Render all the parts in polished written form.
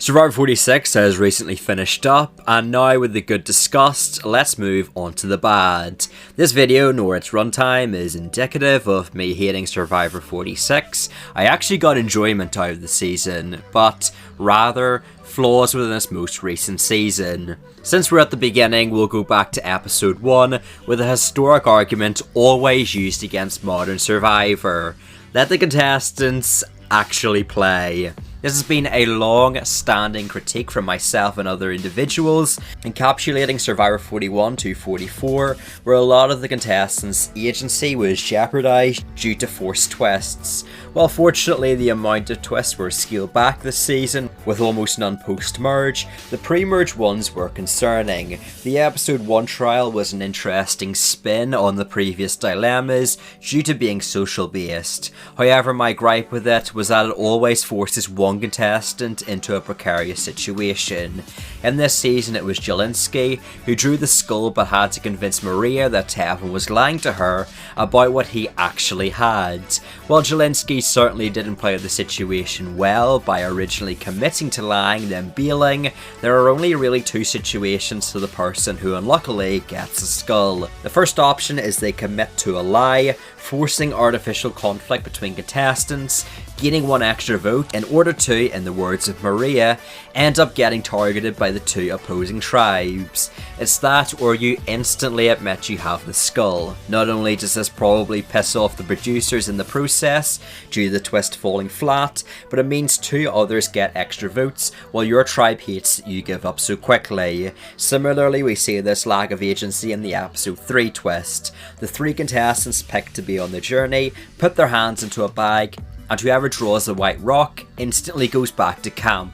Survivor 46 has recently finished up, and now with the good discussed, let's move on to the bad. This video, nor its runtime, is indicative of me hating Survivor 46. I actually got enjoyment out of the season, but rather flaws within its most recent season. Since we're at the beginning, we'll go back to episode 1 with a historic argument always used against modern Survivor. Let the contestants actually play. This has been a long-standing critique from myself and other individuals, encapsulating Survivor 41 to 44, where a lot of the contestants' agency was jeopardised due to forced twists. While fortunately the amount of twists were scaled back this season, with almost none post-merge, the pre-merge ones were concerning. The episode 1 trial was an interesting spin on the previous dilemmas due to being social-based. However, my gripe with it was that it always forces one contestant into a precarious situation. In this season it was Jelinski who drew the skull but had to convince Maria that Tevin was lying to her about what he actually had. While Jelinski certainly didn't play the situation well by originally committing to lying then bailing, there are only really two situations to the person who unluckily gets a skull. The first option is they commit to a lie, forcing artificial conflict between contestants, gaining one extra vote in order to, in the words of Maria, end up getting targeted by the two opposing tribes. It's that or you instantly admit you have the skull. Not only does this probably piss off the producers in the process due to the twist falling flat, but it means two others get extra votes while your tribe hates that you give up so quickly. Similarly, we see this lack of agency in the episode 3 twist. The three contestants picked to be on the journey put their hands into a bag, and whoever draws the white rock instantly goes back to camp.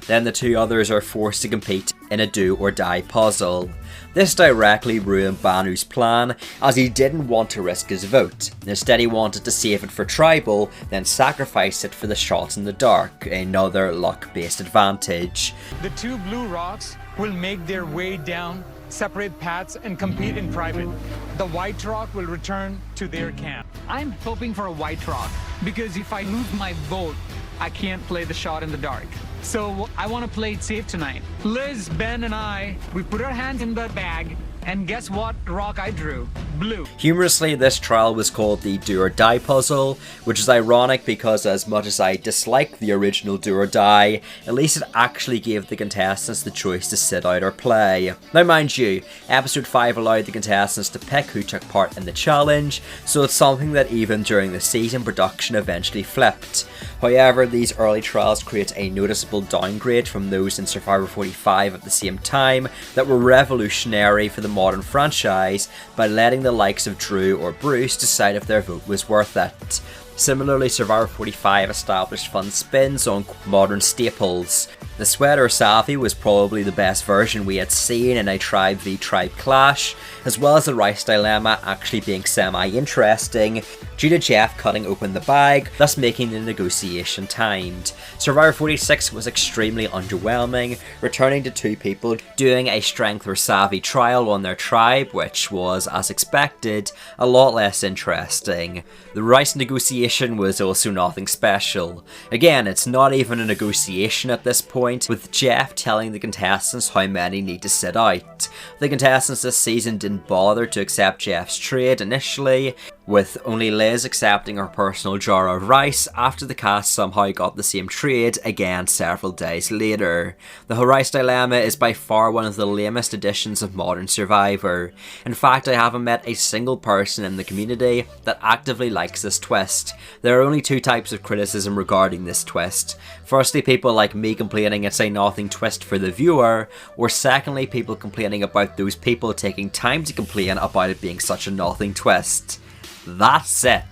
Then the two others are forced to compete in a do or die puzzle. This directly ruined Banu's plan, as he didn't want to risk his vote. Instead he wanted to save it for tribal, then sacrifice it for the shot in the dark, another luck-based advantage. The two blue rocks will make their way down separate paths and compete in private. The white rock will return to their camp. I'm hoping for a white rock because if I lose my vote, I can't play the shot in the dark. So I want to play it safe tonight. Liz, Ben, and I, we put our hands in the bag, and guess what rock I drew? Blue. Humorously, this trial was called the Do or Die puzzle, which is ironic because as much as I dislike the original Do or Die, at least it actually gave the contestants the choice to sit out or play. Now mind you, episode 5 allowed the contestants to pick who took part in the challenge, so it's something that even during the season production eventually flipped. However, these early trials create a noticeable downgrade from those in Survivor 45 at the same time that were revolutionary for the modern franchise by letting the likes of Drew or Bruce decide if their vote was worth it. Similarly, Survivor 45 established fun spins on modern staples. The Sweater Savvy was probably the best version we had seen in a tribe v tribe clash, as well as the Rice Dilemma actually being semi-interesting due to Jeff cutting open the bag, thus making the negotiation timed. Survivor 46 was extremely underwhelming, returning to two people doing a strength or savvy trial on their tribe, which was, as expected, a lot less interesting. The Rice negotiation was also nothing special. Again, it's not even a negotiation at this point, with Jeff telling the contestants how many need to sit out. The contestants this season didn't bother to accept Jeff's trade initially, with only Liz accepting her personal jar of rice after the cast somehow got the same trade again several days later. The Rice Dilemma is by far one of the lamest editions of modern Survivor. In fact, I haven't met a single person in the community that actively likes this twist. There are only two types of criticism regarding this twist. Firstly, people like me complaining it's a nothing twist for the viewer, or secondly, people complaining about those people taking time to complain about it being such a nothing twist. That's it.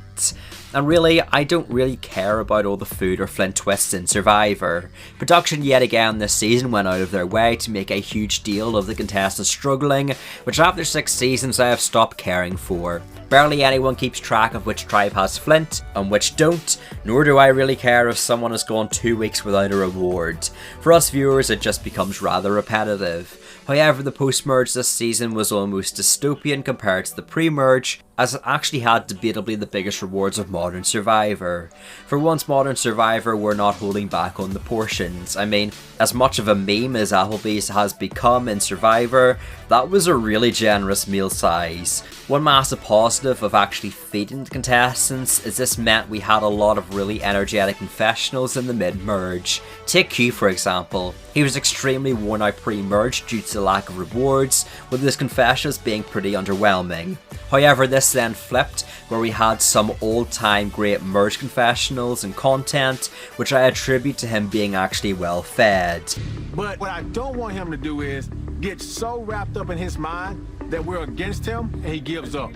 And really, I don't really care about all the food or flint twists in Survivor. Production yet again this season went out of their way to make a huge deal of the contestants struggling, which after 6 seasons I have stopped caring for. Barely anyone keeps track of which tribe has flint and which don't, nor do I really care if someone has gone 2 weeks without a reward. For us viewers, it just becomes rather repetitive. However, the post-merge this season was almost dystopian compared to the pre-merge, as it actually had debatably the biggest rewards of Modern Survivor. For once, Modern Survivor were not holding back on the portions. I mean, as much of a meme as Applebee's has become in Survivor, that was a really generous meal size. One massive positive of actually feeding the contestants is this meant we had a lot of really energetic confessionals in the mid-merge. Take Q for example. He was extremely worn out pre-merge due to the lack of rewards, with his confessions being pretty underwhelming. However, this then flipped, where we had some old-time great merge confessionals and content, which I attribute to him being actually well fed. But what I don't want him to do is get so wrapped up in his mind that we're against him and he gives up.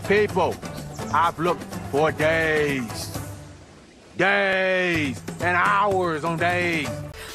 People, I've looked for days and hours on days.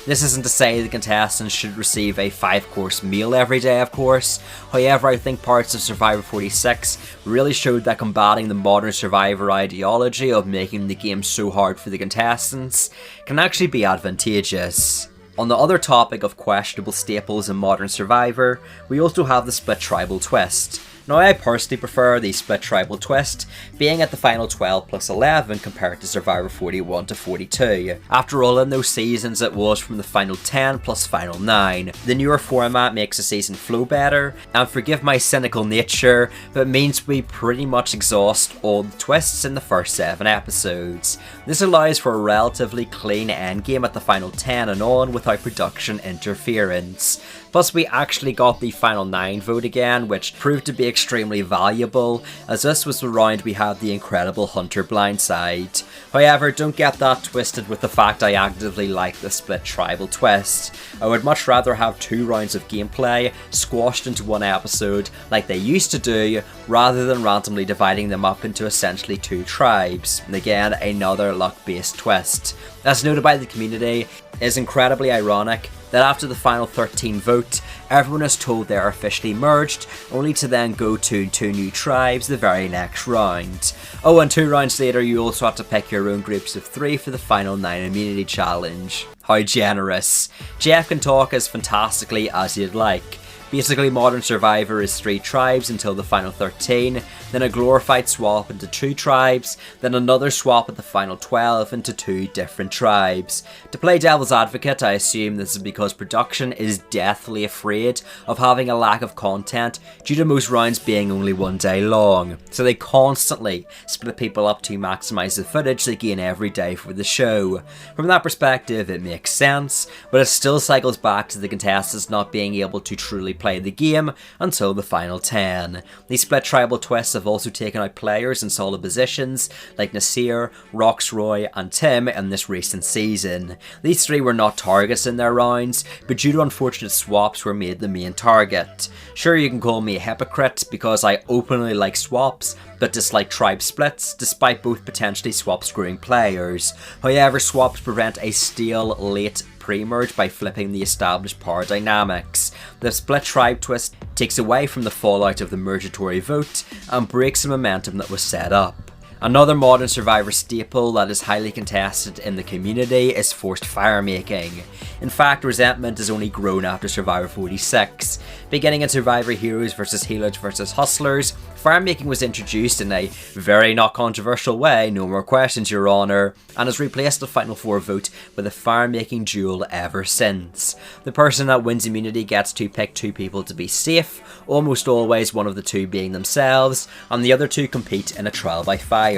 This isn't to say the contestants should receive a 5-course meal every day, of course. However, I think parts of Survivor 46 really showed that combating the Modern Survivor ideology of making the game so hard for the contestants can actually be advantageous. On the other topic of questionable staples in Modern Survivor, we also have the split tribal twist. Now, I personally prefer the split tribal twist being at the final 12 plus 11 compared to Survivor 41 to 42. After all, in those seasons it was from the final 10 plus final 9. The newer format makes the season flow better, and forgive my cynical nature, but it means we pretty much exhaust all the twists in the first 7 episodes. This allows for a relatively clean endgame at the final 10 and on without production interference. Plus, we actually got the final 9 vote again, which proved to be extremely valuable, as this was the round we had the incredible Hunter blindside. However, don't get that twisted with the fact I actively like the split tribal twist. I would much rather have 2 rounds of gameplay squashed into one episode like they used to do, rather than randomly dividing them up into essentially 2 tribes. And again, another luck-based twist. As noted by the community, it is incredibly ironic that after the final 13 vote, everyone is told they are officially merged, only to then go to 2 new tribes the very next round. Oh, and 2 rounds later you also have to pick your own groups of 3 for the final 9 immunity challenge. How generous. Jeff can talk as fantastically as you'd like. Basically, Modern Survivor is 3 tribes until the final 13, then a glorified swap into 2 tribes, then another swap at the final 12 into 2 different tribes. To play devil's advocate, I assume this is because production is deathly afraid of having a lack of content due to most rounds being only 1 day long, so they constantly split people up to maximise the footage they gain every day for the show. From that perspective, it makes sense, but it still cycles back to the contestants not being able to truly play the game until the final 10. These split tribal twists have also taken out players in solid positions like Nasir, Roxroy and Tim in this recent season. These 3 were not targets in their rounds, but due to unfortunate swaps were made the main target. Sure, you can call me a hypocrite because I openly like swaps, but dislike tribe splits, despite both potentially swap screwing players. However, swaps prevent a stale late pre-merge by flipping the established power dynamics. The split tribe twist takes away from the fallout of the Mergatory vote and breaks the momentum that was set up. Another Modern Survivor staple that is highly contested in the community is forced fire making. In fact, resentment has only grown after Survivor 46. Beginning in Survivor Heroes vs Healers vs Hustlers, fire making was introduced in a very not controversial way, no more questions your honour, and has replaced the Final 4 vote with a fire making duel ever since. The person that wins immunity gets to pick 2 people to be safe, almost always one of the 2 being themselves, and the other 2 compete in a trial by fire.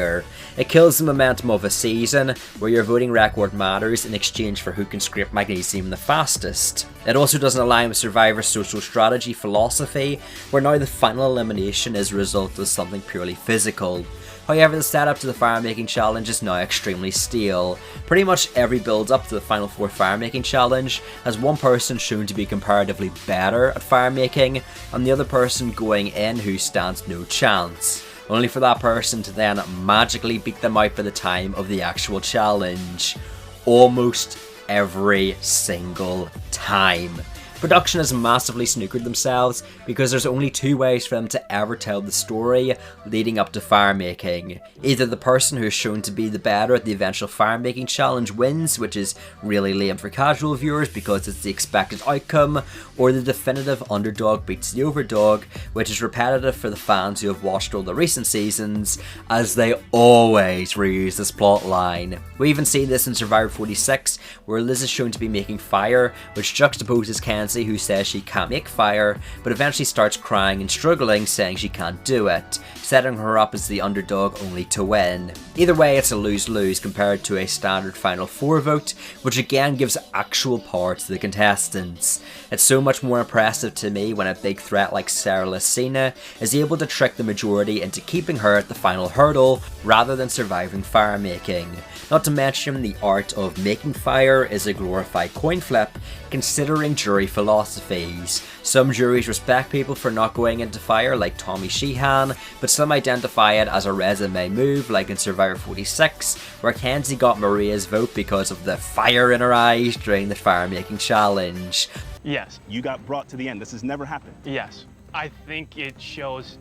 It kills the momentum of a season, where your voting record matters in exchange for who can scrape magnesium the fastest. It also doesn't align with Survivor's social strategy philosophy, where now the final elimination is a result of something purely physical. However, the setup to the fire making challenge is now extremely stale. Pretty much every build up to the final 4 fire making challenge has one person shown to be comparatively better at fire making, and the other person going in who stands no chance, only for that person to then magically beat them out by the time of the actual challenge. Almost every single time. Production has massively snookered themselves because there's only two ways for them to ever tell the story leading up to fire making. Either the person who is shown to be the better at the eventual fire making challenge wins, which is really lame for casual viewers because it's the expected outcome, or the definitive underdog beats the overdog, which is repetitive for the fans who have watched all the recent seasons, as they always reuse this plot line. We even see this in Survivor 46, where Liz is shown to be making fire, which juxtaposes Kenzie, who says she can't make fire, but eventually starts crying and struggling, saying she can't do it, setting her up as the underdog only to win. Either way, it's a lose-lose compared to a standard Final Four vote, which again gives actual power to the contestants. It's so much more impressive to me when a big threat like Sarah Lacina is able to trick the majority into keeping her at the final hurdle rather than surviving fire making. Not to mention, the art of making fire is a glorified coin flip, considering jury philosophies. Some juries respect people for not going into fire, like Tommy Sheehan, but some identify it as a resume move, like in Survivor 46, where Kenzie got Maria's vote because of the fire in her eyes during the fire making challenge. Yes. You got brought to the end. This has never happened. Yes. I think it shows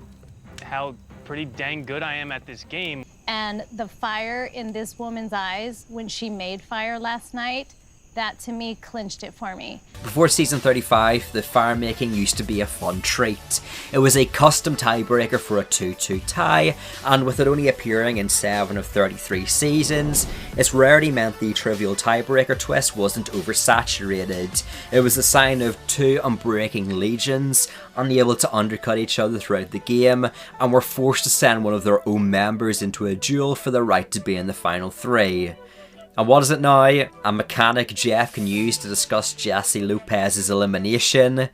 how pretty dang good I am at this game. And the fire in this woman's eyes when she made fire last night, that to me clinched it for me. Before season 35, the fire making used to be a fun treat. It was a custom tiebreaker for a 2-2 tie, and with it only appearing in 7 of 33 seasons, its rarity meant the trivial tiebreaker twist wasn't oversaturated. It was a sign of two unbreaking legions, unable to undercut each other throughout the game, and were forced to send one of their own members into a duel for the right to be in the final three. And what is it now? A mechanic Jeff can use to discuss Jesse Lopez's elimination?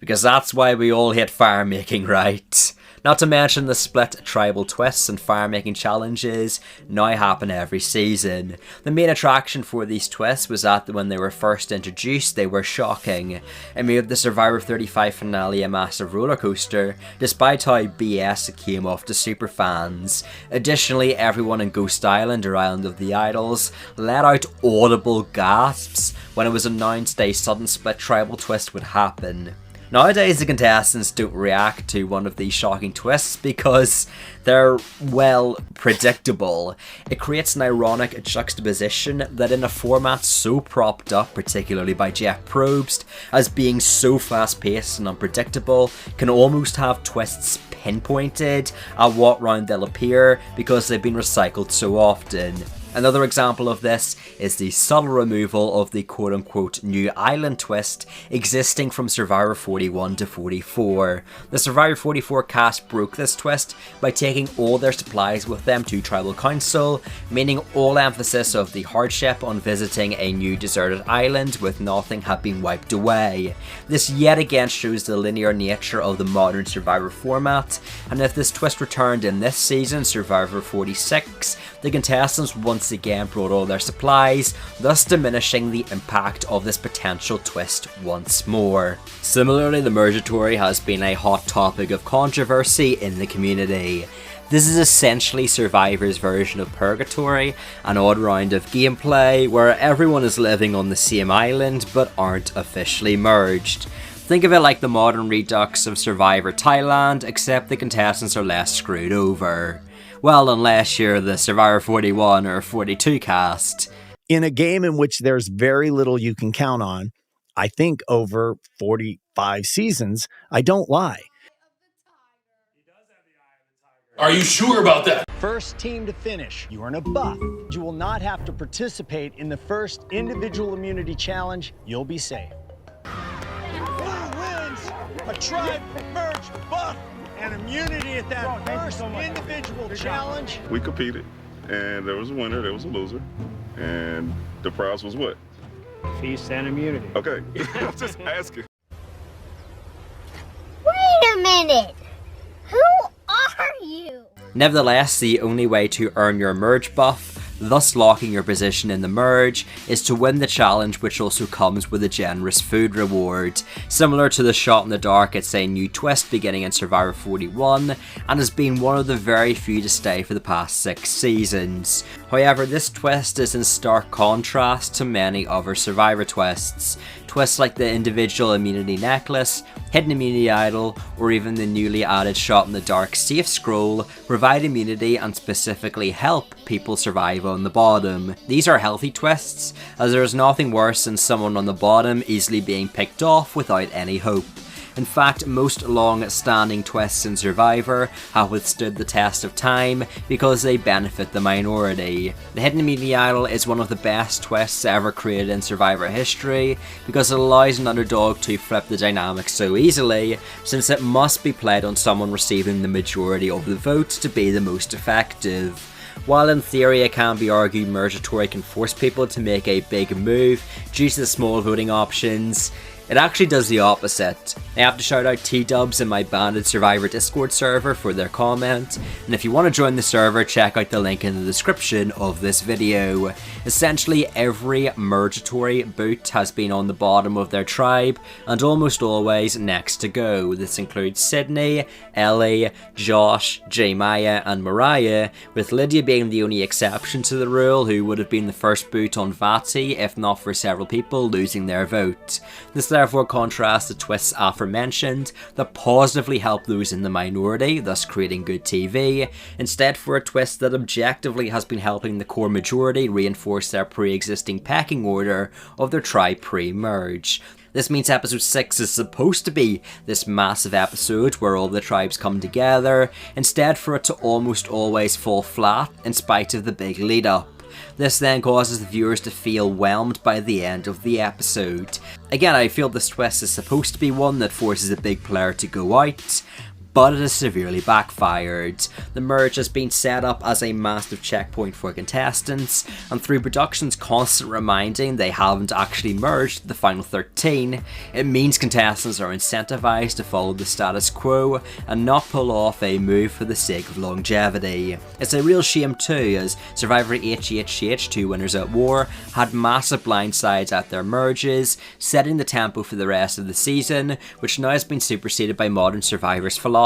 Because that's why we all hate fire making, right? Not to mention the split tribal twists and fire making challenges now happen every season. The main attraction for these twists was that when they were first introduced, they were shocking. It made the Survivor 35 finale a massive roller coaster, despite how BS it came off to superfans. Additionally, everyone in Ghost Island or Island of the Idols let out audible gasps when it was announced a sudden split tribal twist would happen. Nowadays, the contestants don't react to one of these shocking twists because they're, well, predictable. It creates an ironic juxtaposition that in a format so propped up, particularly by Jeff Probst, as being so fast-paced and unpredictable, can almost have twists pinpointed at what round they'll appear because they've been recycled so often. Another example of this is the subtle removal of the quote-unquote new island twist existing from Survivor 41 to 44. The Survivor 44 cast broke this twist by taking all their supplies with them to Tribal Council, meaning all emphasis of the hardship on visiting a new deserted island with nothing had been wiped away. This yet again shows the linear nature of the modern Survivor format, and if this twist returned in this season, Survivor 46, the contestants once again brought all their supplies, thus diminishing the impact of this potential twist once more. Similarly, the Mergatory has been a hot topic of controversy in the community. This is essentially Survivor's version of Purgatory, an odd round of gameplay where everyone is living on the same island but aren't officially merged. Think of it like the modern redux of Survivor Thailand, except the contestants are less screwed over. Well, unless you're the Survivor 41 or 42 cast. In a game in which there's very little you can count on, I think over 45 seasons, I don't lie. Are you sure about that? First team to finish. You earn a buff. You will not have to participate in the first individual immunity challenge. You'll be safe. Who wins a tribe merge buff and immunity at that first individual challenge? We competed, and there was a winner, there was a loser, and the prize was what? Feast and immunity. Okay, I'm just asking. Wait a minute! Who are you? Nevertheless, the only way to earn your merge buff thus locking your position in the merge, is to win the challenge, which also comes with a generous food reward. Similar to the shot in the dark, it's a new twist beginning in Survivor 41 and has been one of the very few to stay for the past 6 seasons. However, this twist is in stark contrast to many other Survivor twists. Twists like the individual immunity necklace, hidden immunity idol, or even the newly added shot in the dark safe scroll provide immunity and specifically help people survive on the bottom. These are healthy twists, as there is nothing worse than someone on the bottom easily being picked off without any hope. In fact, most long-standing twists in Survivor have withstood the test of time because they benefit the minority. The hidden immunity idol is one of the best twists ever created in Survivor history because it allows an underdog to flip the dynamic so easily, since it must be played on someone receiving the majority of the votes to be the most effective. While in theory it can be argued Mergatory can force people to make a big move due to the small voting options, it actually does the opposite. I have to shout out T-Dubs in my Bandit Survivor Discord server for their comment, and if you want to join the server, check out the link in the description of this video. Essentially, every Mergatory boot has been on the bottom of their tribe, and almost always next to go. This includes Sydney, Ellie, Josh, J Maya, and Mariah, with Lydia being the only exception to the rule, who would have been the first boot on Vati if not for several people losing their vote. This therefore contrasts the twists aforementioned that positively help those in the minority, thus creating good TV, instead for a twist that objectively has been helping the core majority reinforce their pre-existing pecking order of their tribe pre-merge. This means episode 6 is supposed to be this massive episode where all the tribes come together, instead for it to almost always fall flat in spite of the big lead up. This then causes the viewers to feel whelmed by the end of the episode. Again, I feel this twist is supposed to be one that forces a big player to go out, but it has severely backfired. The merge has been set up as a massive checkpoint for contestants, and through production's constant reminding they haven't actually merged the final 13, it means contestants are incentivized to follow the status quo and not pull off a move for the sake of longevity. It's a real shame too, as Survivor HHH 2 Winners at War had massive blindsides at their merges, setting the tempo for the rest of the season, which now has been superseded by modern Survivor's philosophy.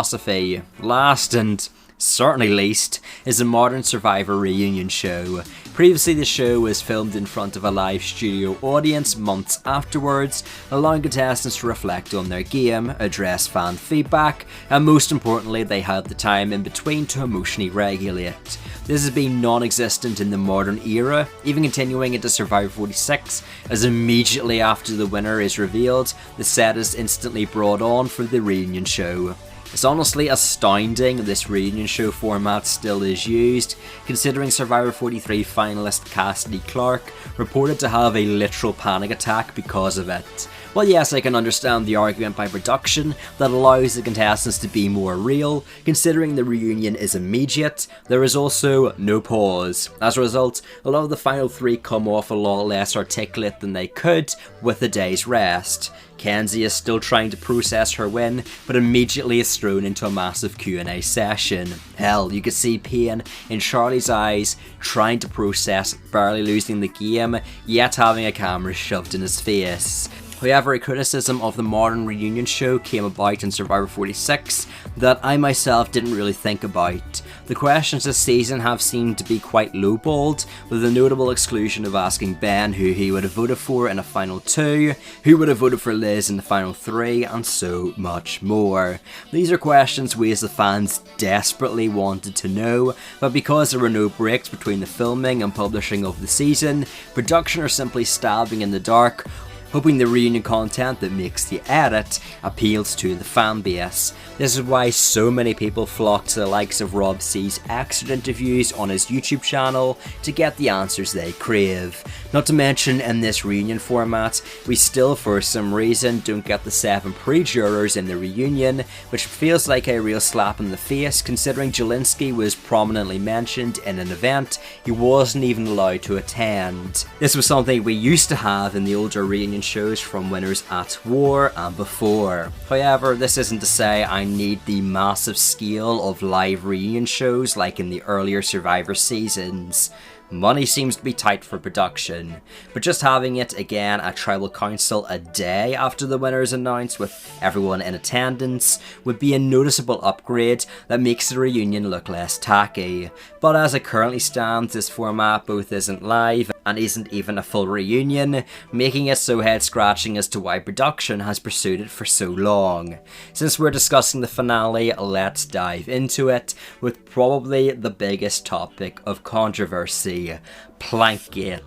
Last and certainly least is the Modern Survivor reunion show. Previously, the show was filmed in front of a live studio audience months afterwards, allowing contestants to reflect on their game, address fan feedback, and most importantly, they had the time in between to emotionally regulate. This has been non-existent in the modern era, even continuing into Survivor 46, as immediately after the winner is revealed, the set is instantly brought on for the reunion show. It's honestly astounding this reunion show format still is used, considering Survivor 43 finalist Cassidy Clark reported to have a literal panic attack because of it. Well, yes, I can understand the argument by production that allows the contestants to be more real, considering the reunion is immediate, there is also no pause. As a result, a lot of the final 3 come off a lot less articulate than they could with a day's rest. Kenzie is still trying to process her win, but immediately is thrown into a massive Q&A session. Hell, you could see pain in Charlie's eyes, trying to process barely losing the game, yet having a camera shoved in his face. However, a criticism of the modern reunion show came about in Survivor 46 that I myself didn't really think about. The questions this season have seemed to be quite lowballed, with the notable exclusion of asking Ben who he would have voted for in a final 2, who would have voted for Liz in the final 3, and so much more. These are questions we as the fans desperately wanted to know, but because there were no breaks between the filming and publishing of the season, production are simply stabbing in the dark, hoping the reunion content that makes the edit appeals to the fanbase. This is why so many people flock to the likes of Rob C's exit interviews on his YouTube channel to get the answers they crave. Not to mention, in this reunion format, we still for some reason don't get the 7 pre-jurors in the reunion, which feels like a real slap in the face considering Jelinski was prominently mentioned in an event he wasn't even allowed to attend. This was something we used to have in the older reunion reunion shows from winners at War and before. However, this isn't to say I need the massive scale of live reunion shows like in the earlier Survivor seasons. Money seems to be tight for production, but just having it again at Tribal Council a day after the winner is announced with everyone in attendance would be a noticeable upgrade that makes the reunion look less tacky. But as it currently stands, this format both isn't live and isn't even a full reunion, making it so head scratching as to why production has pursued it for so long. Since we're discussing the finale, let's dive into it with probably the biggest topic of controversy: Plankgate.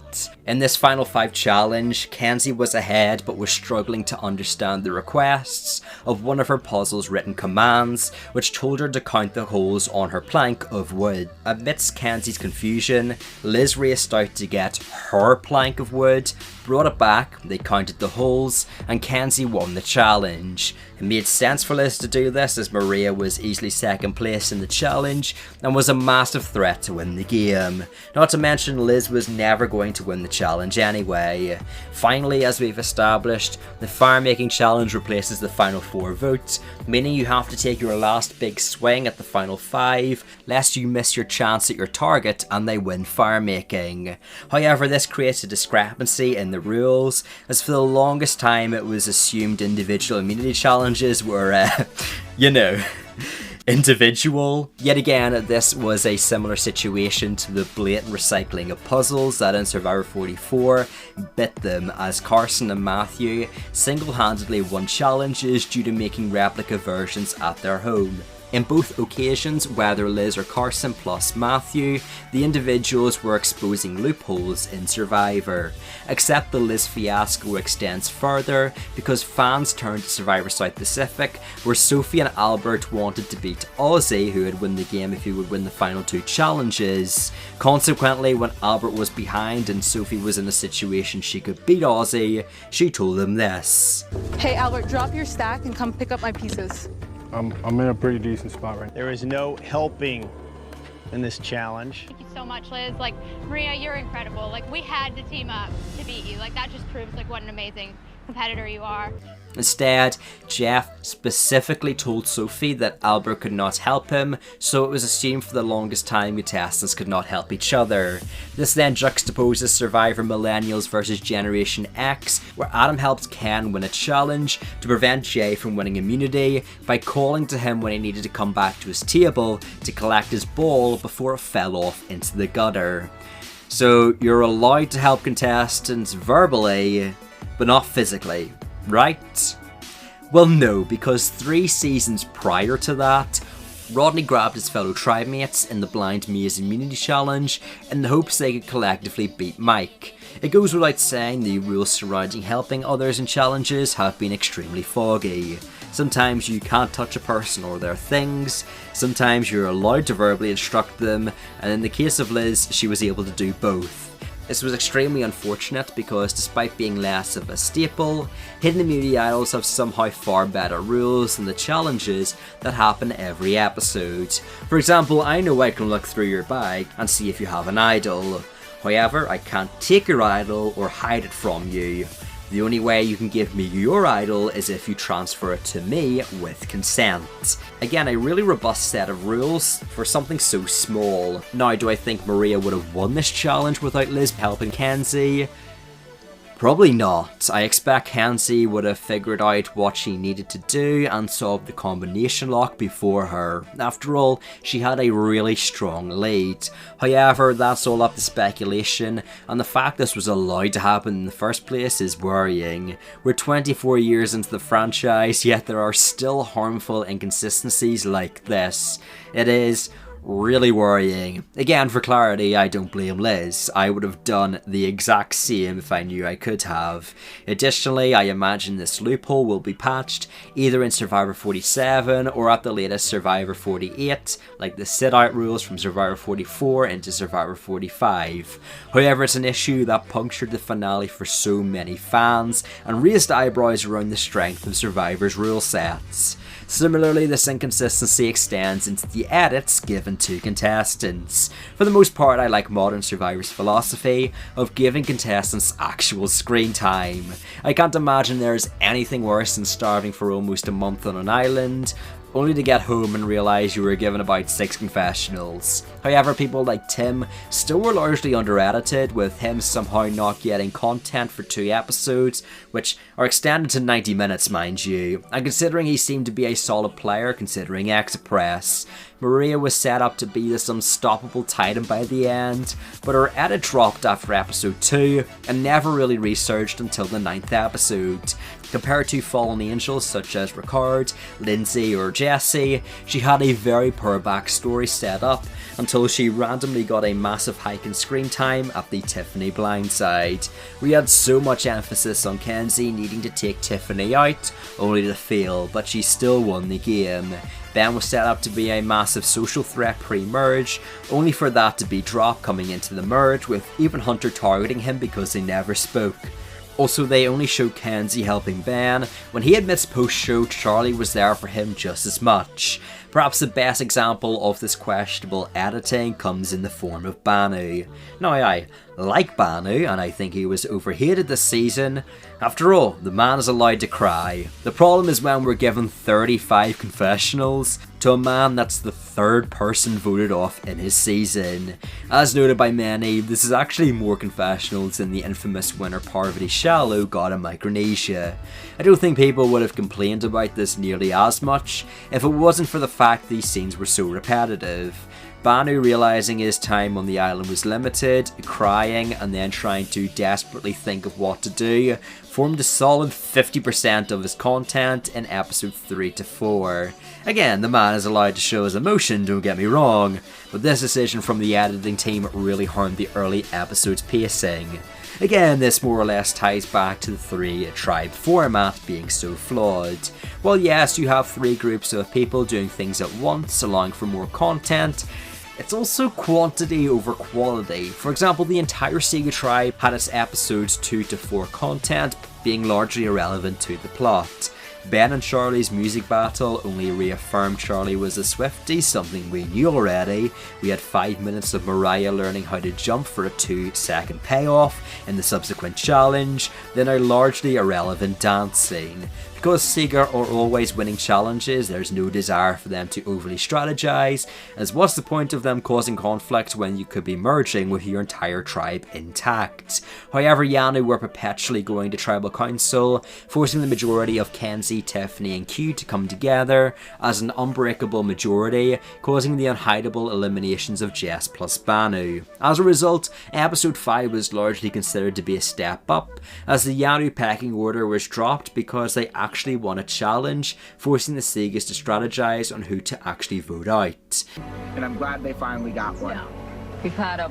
In this Final 5 challenge, Kenzie was ahead but was struggling to understand the requests of one of her puzzle's written commands, which told her to count the holes on her plank of wood. Amidst Kenzie's confusion, Liz raced out to get her plank of wood, brought it back, they counted the holes, and Kenzie won the challenge. It made sense for Liz to do this as Maria was easily second place in the challenge and was a massive threat to win the game. Not to mention Liz was never going to win the challenge anyway. Finally, as we've established, the fire making challenge replaces the final 4 votes, meaning you have to take your last big swing at the final 5 lest you miss your chance at your target and they win fire making. However, this creates a discrepancy in the rules, as for the longest time it was assumed individual immunity challenges were, individual. Yet again, this was a similar situation to the blatant recycling of puzzles that in Survivor 44 bit them, as Carson and Matthew single-handedly won challenges due to making replica versions at their home. In both occasions, whether Liz or Carson plus Matthew, the individuals were exposing loopholes in Survivor. Except the Liz fiasco extends further because fans turned to Survivor South Pacific, where Sophie and Albert wanted to beat Ozzy, who would win the game if he would win the final 2 challenges. Consequently, when Albert was behind and Sophie was in a situation she could beat Ozzy, she told him this. Hey Albert, drop your stack and come pick up my pieces. I'm in a pretty decent spot right now. There is no helping in this challenge. Thank you so much, Liz. Like, Maria, you're incredible. Like, we had to team up to beat you. Like, that just proves like what an amazing competitor you are. Instead, Jeff specifically told Sophie that Albert could not help him, so it was assumed for the longest time contestants could not help each other. This then juxtaposes Survivor Millennials versus Generation X, where Adam helped Ken win a challenge to prevent Jay from winning immunity by calling to him when he needed to come back to his table to collect his ball before it fell off into the gutter. So you're allowed to help contestants verbally, but not physically. Right? Well, no, because 3 seasons prior to that, Rodney grabbed his fellow tribe mates in the Blind Maze Immunity Challenge in the hopes they could collectively beat Mike. It goes without saying the rules surrounding helping others in challenges have been extremely foggy. Sometimes you can't touch a person or their things, sometimes you're allowed to verbally instruct them, and in the case of Liz, she was able to do both. This was extremely unfortunate because despite being less of a staple, hidden immunity idols have somehow far better rules than the challenges that happen every episode. For example, I know I can look through your bag and see if you have an idol. However, I can't take your idol or hide it from you. The only way you can give me your idol is if you transfer it to me with consent. Again, a really robust set of rules for something so small. Now, do I think Maria would have won this challenge without Liz helping Kenzie? Probably not. I expect Kenzie would have figured out what she needed to do and solved the combination lock before her. After all, she had a really strong lead. However, that's all up to speculation, and the fact this was allowed to happen in the first place is worrying. We're 24 years into the franchise, yet there are still harmful inconsistencies like this. It is really worrying. Again, for clarity, I don't blame Liz. I would have done the exact same if I knew I could have. Additionally, I imagine this loophole will be patched either in Survivor 47 or at the latest Survivor 48, like the sit-out rules from Survivor 44 into Survivor 45. However, it's an issue that punctured the finale for so many fans and raised eyebrows around the strength of Survivor's rule sets. Similarly, this inconsistency extends into the edits given given to contestants. For the most part, I like modern Survivor's philosophy of giving contestants actual screen time. I can't imagine there's anything worse than starving for almost a month on an island, only to get home and realise you were given about 6 confessionals. However, people like Tim still were largely under-edited, with him somehow not getting content for 2 episodes, which are extended to 90 minutes mind you, and considering he seemed to be a solid player considering Express. Maria was set up to be this unstoppable titan by the end, but her edit dropped after episode 2 and never really resurged until the 9th episode. Compared to fallen angels such as Karud, Lindsay or Jesse, she had a very poor backstory set up until she randomly got a massive hike in screen time at the Tiffany blindside. We had so much emphasis on Kenzie needing to take Tiffany out, only to fail, but she still won the game. Ben was set up to be a massive social threat pre-merge, only for that to be dropped coming into the merge, with even Hunter targeting him because they never spoke. Also, they only showed Kenzie helping Ben. When he admits post-show, Charlie was there for him just as much. Perhaps the best example of this questionable editing comes in the form of Banu. Now I like Banu, and I think he was overhated this season. After all, the man is allowed to cry. The problem is when we're given 35 confessionals to a man that's the 3rd person voted off in his season. As noted by many, this is actually more confessionals than the infamous winner Parvati Shallow got in Micronesia. I don't think people would have complained about this nearly as much if it wasn't for the fact these scenes were so repetitive. Banu realising his time on the island was limited, crying and then trying to desperately think of what to do, formed a solid 50% of his content in episode 3 to 4. Again, the man is allowed to show his emotion, don't get me wrong, but this decision from the editing team really harmed the early episode's pacing. Again, this more or less ties back to the 3-tribe format being so flawed. While yes, you have 3 groups of people doing things at once, allowing for more content, it's also quantity over quality. For example, the entire Sega tribe had its episodes 2 to 4 content being largely irrelevant to the plot. Ben and Charlie's music battle only reaffirmed Charlie was a Swiftie, something we knew already. We had 5 minutes of Mariah learning how to jump for a 2-second payoff in the subsequent challenge, then a largely irrelevant dance scene. Because Sega are always winning challenges, there's no desire for them to overly strategize, as what's the point of them causing conflict when you could be merging with your entire tribe intact? However, Yanu were perpetually going to tribal council, forcing the majority of Kenzie, Tiffany and Q to come together as an unbreakable majority, causing the unhideable eliminations of Jess plus Banu. As a result, episode 5 was largely considered to be a step up, as the Yanu pecking order was dropped because they actually won a challenge, forcing the Segas to strategize on who to actually vote out. And I'm glad they finally got one. Yeah. We've had a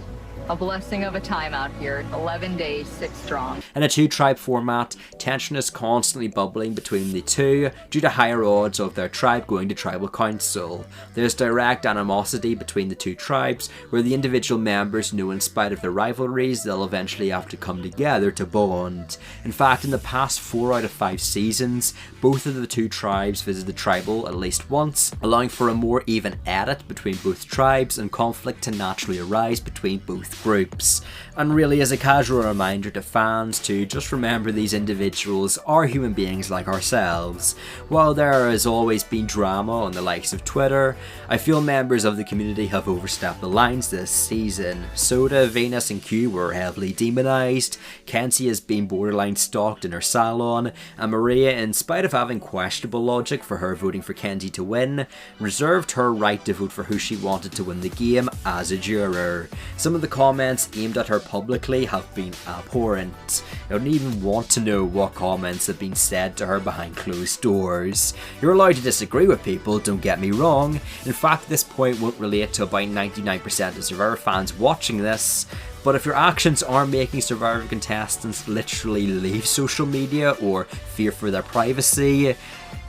blessing of a time out here, 11 days, 6 strong. In a 2-tribe format, tension is constantly bubbling between the two due to higher odds of their tribe going to tribal council. There's direct animosity between the 2 tribes, where the individual members know in spite of their rivalries they'll eventually have to come together to bond. In fact, in the past 4 out of 5 seasons, both of the 2 tribes visited tribal at least once, allowing for a more even edit between both tribes and conflict to naturally arise between both groups. And really, as a casual reminder to fans to just remember these individuals are human beings like ourselves. While there has always been drama on the likes of Twitter, I feel members of the community have overstepped the lines this season. Soda, Venus and Q were heavily demonized, Kenzie has been borderline stalked in her salon, and Maria, in spite of having questionable logic for her voting for Kenzie to win, reserved her right to vote for who she wanted to win the game as a juror. Some of the comments aimed at her publicly have been abhorrent. I don't even want to know what comments have been said to her behind closed doors. You're allowed to disagree with people, don't get me wrong. In fact, this point won't relate to about 99% of Survivor fans watching this, But if your actions are making Survivor contestants literally leave social media or fear for their privacy,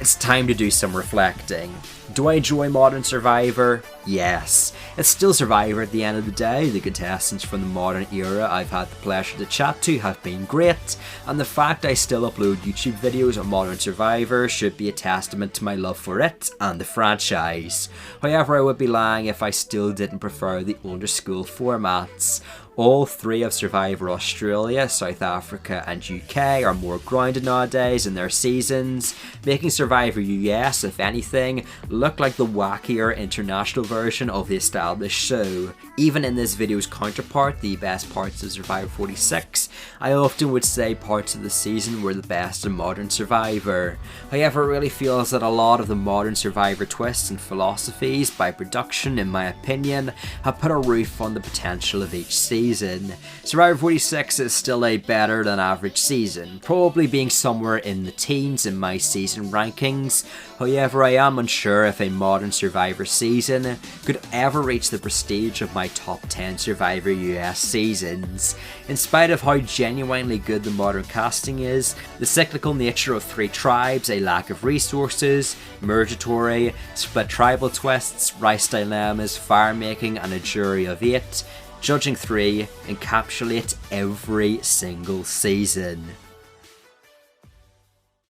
it's time to do some reflecting. Do I enjoy modern Survivor? Yes. It's still Survivor at the end of the day. The contestants from the modern era I've had the pleasure to chat to have been great, and the fact I still upload YouTube videos on modern Survivor should be a testament to my love for it and the franchise. However, I would be lying if I still didn't prefer the older school formats. All three of Survivor Australia, South Africa and UK are more grounded nowadays in their seasons, making Survivor US, if anything, look like the wackier international version of the established show. Even in this video's counterpart, the best parts of Survivor 46, I often would say parts of the season were the best in modern Survivor. However, it really feels that a lot of the modern Survivor twists and philosophies by production, in my opinion, have put a roof on the potential of each season. Survivor 46 is still a better than average season, probably being somewhere in the teens in my season rankings. However, I am unsure if a modern Survivor season could ever reach the prestige of my top 10 Survivor US seasons. In spite of how genuinely good the modern casting is, the cyclical nature of 3 tribes, a lack of resources, Mergatory, split tribal twists, rice dilemmas, fire making and a jury of 8, judging 3 encapsulate every single season.